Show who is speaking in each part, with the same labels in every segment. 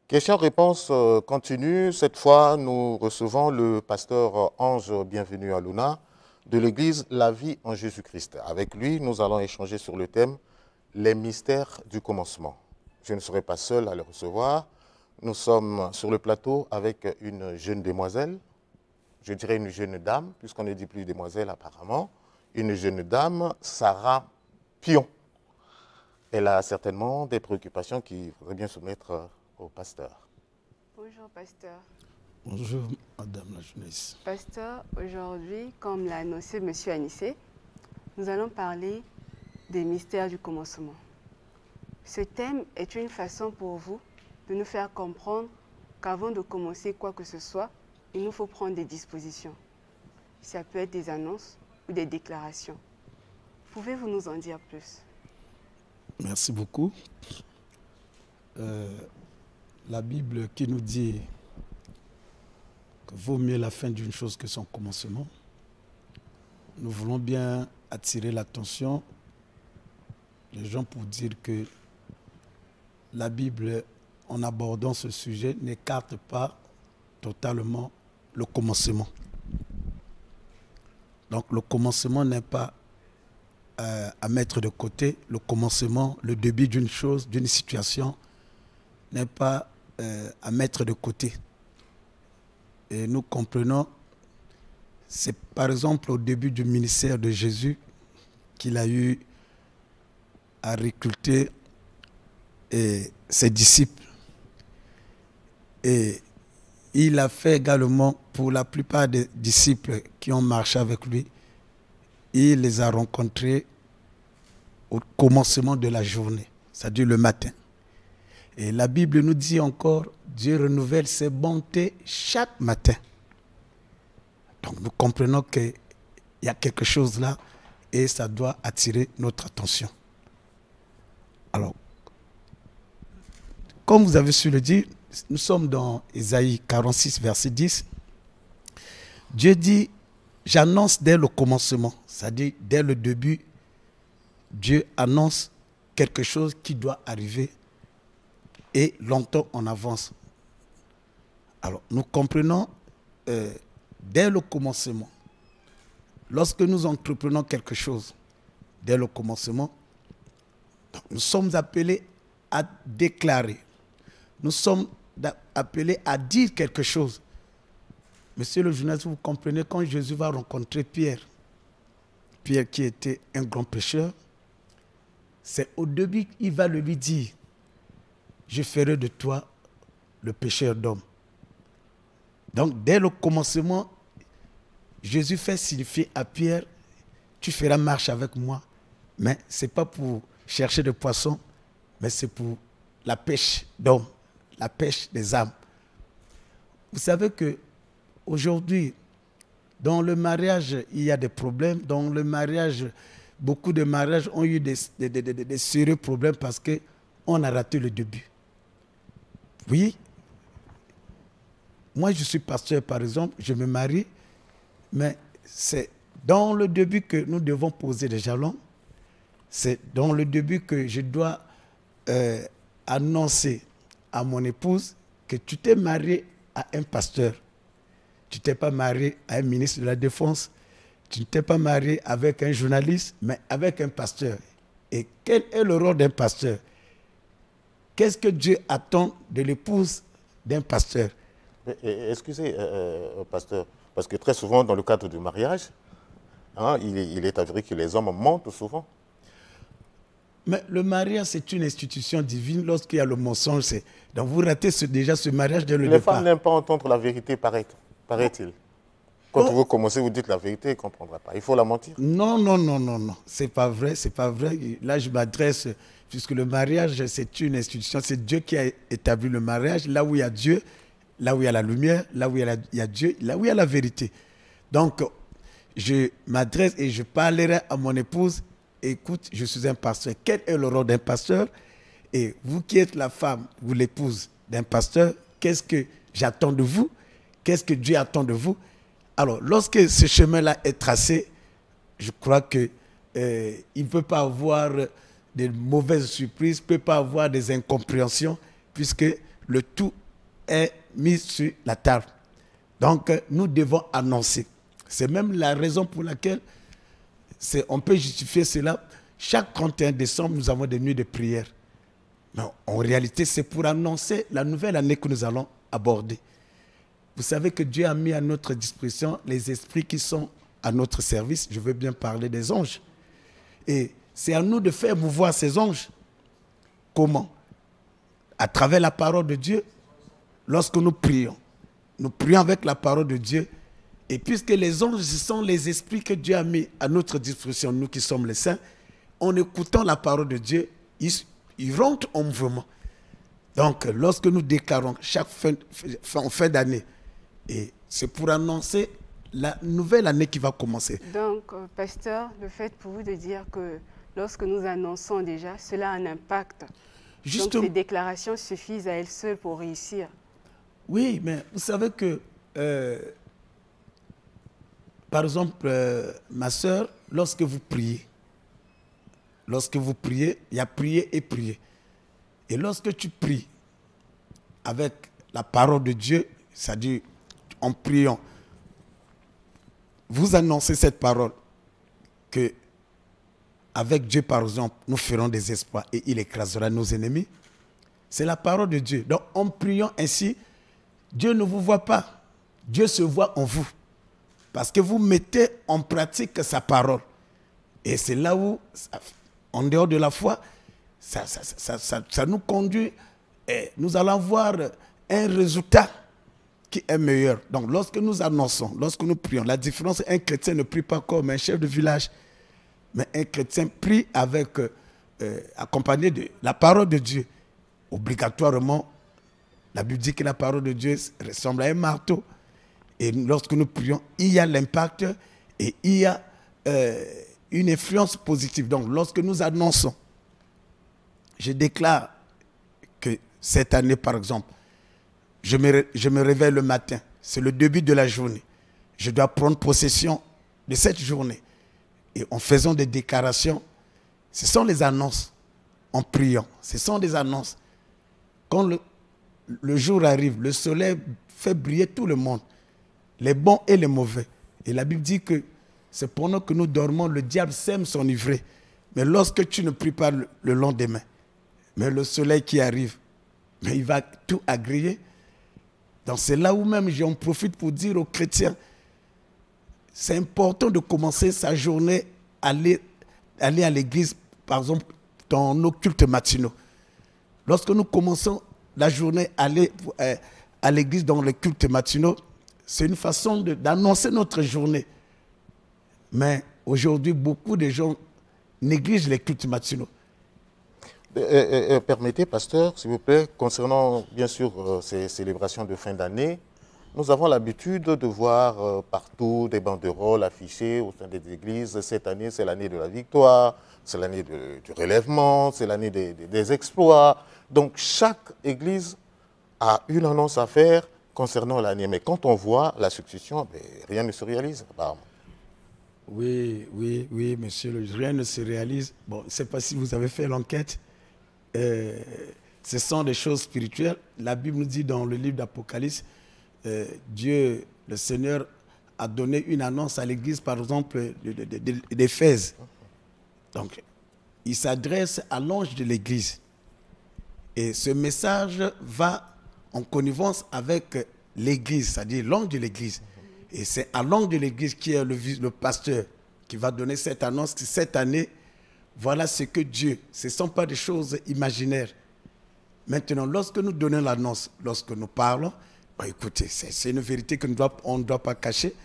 Speaker 1: Question-réponse continue. Cette fois, nous recevons le pasteur Ange Bienvenu à Luna de l'église La Vie en Jésus-Christ. Avec lui, nous allons échanger sur le thème « Les mystères du commencement ». Je ne serai pas seul à le recevoir. Nous sommes sur le plateau avec une jeune demoiselle, je dirais une jeune dame, puisqu'on ne dit plus demoiselle apparemment, une jeune dame, Sarah Pion. Elle a certainement des préoccupations qu'il faudrait bien soumettre au pasteur.
Speaker 2: Bonjour pasteur.
Speaker 3: Bonjour madame la jeunesse.
Speaker 2: Pasteur, aujourd'hui, comme l'a annoncé monsieur Anissé, nous allons parler des mystères du commencement. Ce thème est une façon pour vous de nous faire comprendre qu'avant de commencer quoi que ce soit, il nous faut prendre des dispositions. Ça peut être des annonces ou des déclarations. Pouvez-vous nous en dire plus?
Speaker 3: Merci beaucoup. La Bible qui nous dit que vaut mieux la fin d'une chose que son commencement. Nous voulons bien attirer l'attention des gens pour dire que la Bible, en abordant ce sujet, n'écarte pas totalement le commencement. Donc le commencement n'est pas à mettre de côté. Le commencement, le début d'une chose, d'une situation, n'est pas à mettre de côté. Et nous comprenons, c'est par exemple au début du ministère de Jésus qu'il a eu à recruter ses disciples. Et il a fait également pour la plupart des disciples qui ont marché avec lui, il les a rencontrés au commencement de la journée, c'est-à-dire le matin. Et la Bible nous dit encore, Dieu renouvelle ses bontés chaque matin. Donc nous comprenons qu'il y a quelque chose là et ça doit attirer notre attention. Alors, comme vous avez su le dire, nous sommes dans Ésaïe 46, verset 10. Dieu dit, j'annonce dès le commencement, c'est-à-dire dès le début, Dieu annonce quelque chose qui doit arriver et longtemps en avance. Alors, nous comprenons dès le commencement, lorsque nous entreprenons quelque chose, dès le commencement, nous sommes appelés à déclarer, nous sommes appelés à dire quelque chose. Monsieur le journaliste, vous comprenez, quand Jésus va rencontrer Pierre, Pierre qui était un grand pécheur, c'est au début qu'il va lui dire, je ferai de toi le pécheur d'homme. Donc dès le commencement, Jésus fait signifier à Pierre, tu feras marche avec moi, mais ce n'est pas pour chercher des poissons, mais c'est pour la pêche d'hommes, la pêche des âmes. Vous savez que aujourd'hui, dans le mariage, il y a des problèmes. Dans le mariage, beaucoup de mariages ont eu des sérieux problèmes parce qu'on a raté le début. Oui, moi je suis pasteur par exemple, je me marie, mais c'est dans le début que nous devons poser des jalons. C'est dans le début que je dois annoncer à mon épouse que tu t'es marié à un pasteur. Tu ne t'es pas marié à un ministre de la Défense, tu ne t'es pas marié avec un journaliste, mais avec un pasteur. Et quel est le rôle d'un pasteur? Qu'est-ce que Dieu attend de l'épouse d'un pasteur?
Speaker 1: Excusez, pasteur, parce que très souvent, dans le cadre du mariage, hein, il est avéré que les hommes mentent souvent.
Speaker 3: Mais le mariage, c'est une institution divine. Lorsqu'il y a le mensonge, donc vous ratez déjà ce mariage dès le départ.
Speaker 1: Les femmes n'aiment pas entendre la vérité, paraît-il. Quand vous commencez, vous dites la vérité, elle ne comprendra pas. Il faut la mentir.
Speaker 3: Non, non, non, non, non. C'est pas vrai, c'est pas vrai. Là, je m'adresse, puisque le mariage, c'est une institution. C'est Dieu qui a établi le mariage. Là où il y a Dieu, là où il y a la lumière, là où il y a Dieu, là où il y a la vérité. Donc, je m'adresse et je parlerai à mon épouse. Écoute, je suis un pasteur. Quel est le rôle d'un pasteur? Et vous qui êtes la femme, vous l'épouse d'un pasteur, qu'est-ce que j'attends de vous? Qu'est-ce que Dieu attend de vous? Alors, lorsque ce chemin-là est tracé, je crois qu'il ne peut pas avoir de mauvaises surprises, il ne peut pas avoir des incompréhensions, puisque le tout est mis sur la table. Donc, nous devons annoncer. C'est même la raison pour laquelle on peut justifier cela. Chaque 31 décembre, nous avons des nuits de prière. Mais en réalité, c'est pour annoncer la nouvelle année que nous allons aborder. Vous savez que Dieu a mis à notre disposition les esprits qui sont à notre service. Je veux bien parler des anges. Et c'est à nous de faire mouvoir ces anges. Comment? À travers la parole de Dieu, lorsque nous prions. Nous prions avec la parole de Dieu. Et puisque les anges, ce sont les esprits que Dieu a mis à notre disposition, nous qui sommes les saints, en écoutant la parole de Dieu, ils rentrent en mouvement. Donc, lorsque nous déclarons chaque fin d'année, et c'est pour annoncer la nouvelle année qui va commencer.
Speaker 2: Donc, pasteur, le fait pour vous de dire que lorsque nous annonçons déjà, cela a un impact. Donc, ces déclarations suffisent à elles seules pour réussir. Oui, mais vous savez que,
Speaker 3: par exemple, ma soeur, lorsque vous priez, il y a prier et prier. Et lorsque tu pries avec la parole de Dieu, c'est-à-dire en priant, vous annoncez cette parole que avec Dieu, par exemple, nous ferons des exploits et il écrasera nos ennemis. C'est la parole de Dieu. Donc, en priant ainsi, Dieu ne vous voit pas. Dieu se voit en vous. Parce que vous mettez en pratique sa parole. Et c'est là où, en dehors de la foi, ça nous conduit et nous allons voir un résultat qui est meilleur. Donc, lorsque nous annonçons, lorsque nous prions, la différence, un chrétien ne prie pas comme un chef de village, mais un chrétien prie avec, accompagné de la parole de Dieu. Obligatoirement, la Bible dit que la parole de Dieu ressemble à un marteau. Et lorsque nous prions, il y a l'impact et il y a une influence positive. Donc, lorsque nous annonçons, je déclare que cette année, par exemple, je me réveille le matin, c'est le début de la journée. Je dois prendre possession de cette journée. Et en faisant des déclarations, ce sont les annonces. En priant, ce sont des annonces. Quand le jour arrive, le soleil fait briller tout le monde, les bons et les mauvais. Et la Bible dit que c'est pendant que nous dormons, le diable sème s'enivrer. Mais lorsque tu ne pries pas le lendemain, mais le soleil qui arrive, mais il va tout agréer. Donc c'est là où même j'en profite pour dire aux chrétiens, c'est important de commencer sa journée, aller à l'église, par exemple, dans nos cultes matinaux. Lorsque nous commençons la journée à aller à l'église dans les cultes matinaux, c'est une façon d'annoncer notre journée. Mais aujourd'hui, beaucoup de gens négligent les cultes matinaux.
Speaker 1: Permettez, pasteur, s'il vous plaît, concernant bien sûr ces célébrations de fin d'année, nous avons l'habitude de voir partout des banderoles affichées au sein des églises. Cette année, c'est l'année de la victoire, c'est l'année du relèvement, c'est l'année des exploits. Donc, chaque église a une annonce à faire concernant l'année. Mais quand on voit la succession, rien ne se réalise, apparemment.
Speaker 3: Oui, monsieur, rien ne se réalise. Bon, je ne sais pas si vous avez fait l'enquête. Ce sont des choses spirituelles. La Bible nous dit dans le livre d'Apocalypse, Dieu, le Seigneur, a donné une annonce à l'église, par exemple, d'Éphèse. Donc, il s'adresse à l'ange de l'église. Et ce message va en connivence avec l'église, c'est-à-dire l'ange de l'église. Et c'est à l'ange de l'église qui est le pasteur qui va donner cette annonce. Cette année, voilà ce que Dieu, ce ne sont pas des choses imaginaires. Maintenant, lorsque nous donnons l'annonce, lorsque nous parlons, écoutez, c'est une vérité qu'on ne doit pas cacher.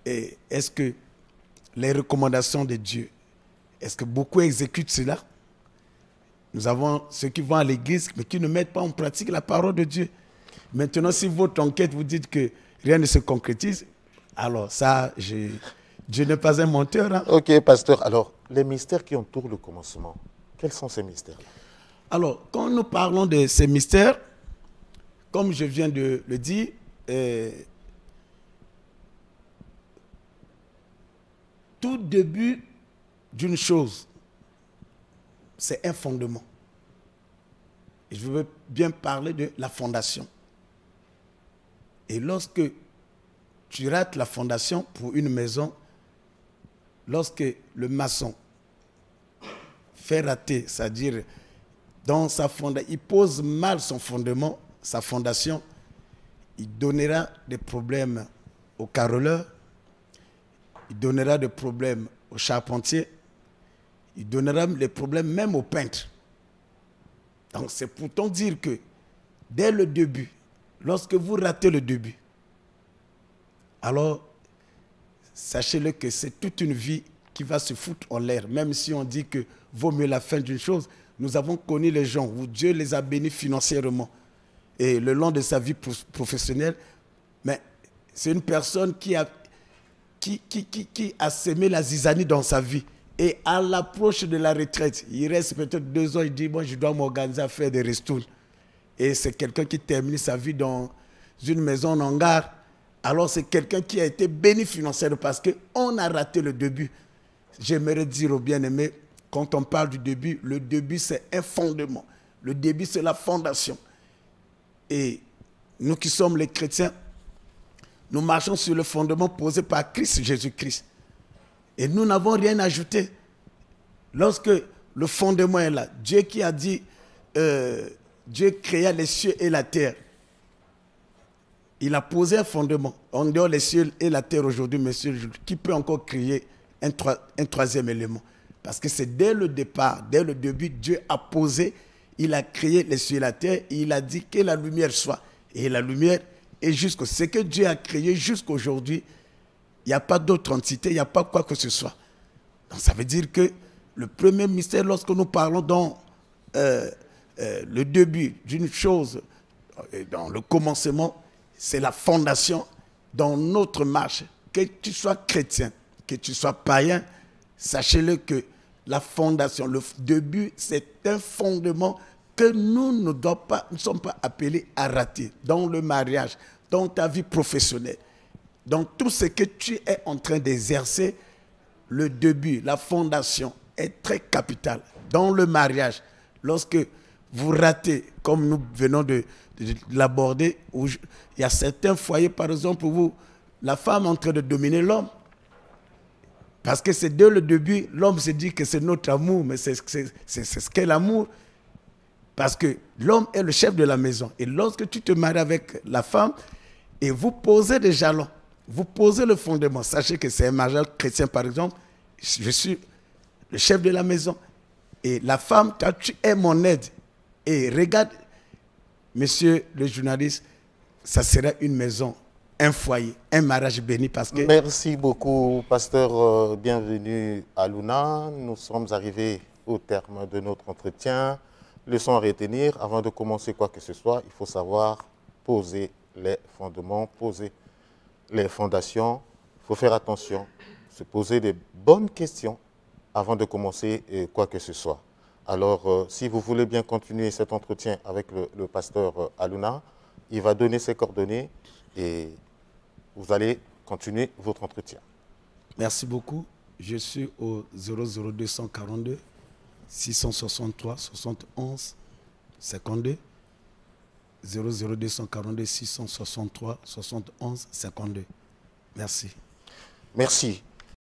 Speaker 3: Et est-ce que les recommandations de Dieu, est-ce que beaucoup exécutent cela? Nous avons ceux qui vont à l'église, mais qui ne mettent pas en pratique la parole de Dieu. Maintenant, si votre enquête vous dit que rien ne se concrétise, alors ça, Dieu n'est pas un menteur. Hein?
Speaker 1: Ok, pasteur. Alors, les mystères qui entourent le commencement, quels sont ces mystères?
Speaker 3: Alors, quand nous parlons de ces mystères, comme je viens de le dire, tout début d'une chose, c'est un fondement. Et je veux bien parler de la fondation. Et lorsque tu rates la fondation pour une maison, lorsque le maçon fait rater, c'est-à-dire dans sa fondation, il pose mal son fondement, sa fondation, il donnera des problèmes aux carreleurs, il donnera des problèmes aux charpentiers, il donnera des problèmes même aux peintres. Donc c'est pourtant dire que dès le début, lorsque vous ratez le début, alors sachez-le que c'est toute une vie qui va se foutre en l'air. Même si on dit que vaut mieux la fin d'une chose, nous avons connu les gens où Dieu les a bénis financièrement et le long de sa vie professionnelle, mais c'est une personne qui a semé la zizanie dans sa vie. Et à l'approche de la retraite, il reste peut-être 2 ans, il dit, moi je dois m'organiser à faire des restos. Et c'est quelqu'un qui termine sa vie dans une maison en hangar. Alors c'est quelqu'un qui a été béni financièrement parce qu'on a raté le début. J'aimerais dire aux bien-aimés, quand on parle du début, le début c'est un fondement. Le début c'est la fondation. Et nous qui sommes les chrétiens, nous marchons sur le fondement posé par Christ Jésus-Christ. Et nous n'avons rien ajouté. Lorsque le fondement est là, Dieu qui a dit, Dieu créa les cieux et la terre. Il a posé un fondement. En dehors des cieux et la terre aujourd'hui, monsieur, qui peut encore créer un troisième élément? Parce que c'est dès le départ, dès le début, Dieu a posé, il a créé les cieux et la terre, et il a dit que la lumière soit. Et la lumière est jusqu'au... Ce que Dieu a créé jusqu'à aujourd'hui, il n'y a pas d'autre entité, il n'y a pas quoi que ce soit. Donc ça veut dire que le premier mystère, lorsque nous parlons dans le début d'une chose, dans le commencement, c'est la fondation dans notre marche. Que tu sois chrétien, que tu sois païen, sachez-le que la fondation, le début, c'est un fondement que nous ne sommes pas appelés à rater dans le mariage, dans ta vie professionnelle. Dans tout ce que tu es en train d'exercer, le début, la fondation est très capitale. Dans le mariage, lorsque vous ratez, comme nous venons de l'aborder, où il y a certains foyers, par exemple, où la femme est en train de dominer l'homme. Parce que c'est dès le début, l'homme se dit que c'est notre amour, mais c'est ce qu'est l'amour. Parce que l'homme est le chef de la maison. Et lorsque tu te maries avec la femme, et vous posez des jalons, vous posez le fondement. Sachez que c'est un mariage chrétien, par exemple. Je suis le chef de la maison. Et la femme, tu es mon aide. Et regarde, monsieur le journaliste, ça sera une maison, un foyer, un mariage béni. Parce que...
Speaker 1: Merci beaucoup, pasteur. Bienvenue à Luna. Nous sommes arrivés au terme de notre entretien. Leçon à retenir, avant de commencer quoi que ce soit, il faut savoir poser les fondements, poser les fondations. Il faut faire attention, se poser des bonnes questions avant de commencer quoi que ce soit. Alors, si vous voulez bien continuer cet entretien avec le pasteur Aluna, il va donner ses coordonnées et vous allez continuer votre entretien.
Speaker 3: Merci beaucoup. Je suis au 00242 663 71 52. 00242 663 71 52. Merci.
Speaker 1: Merci.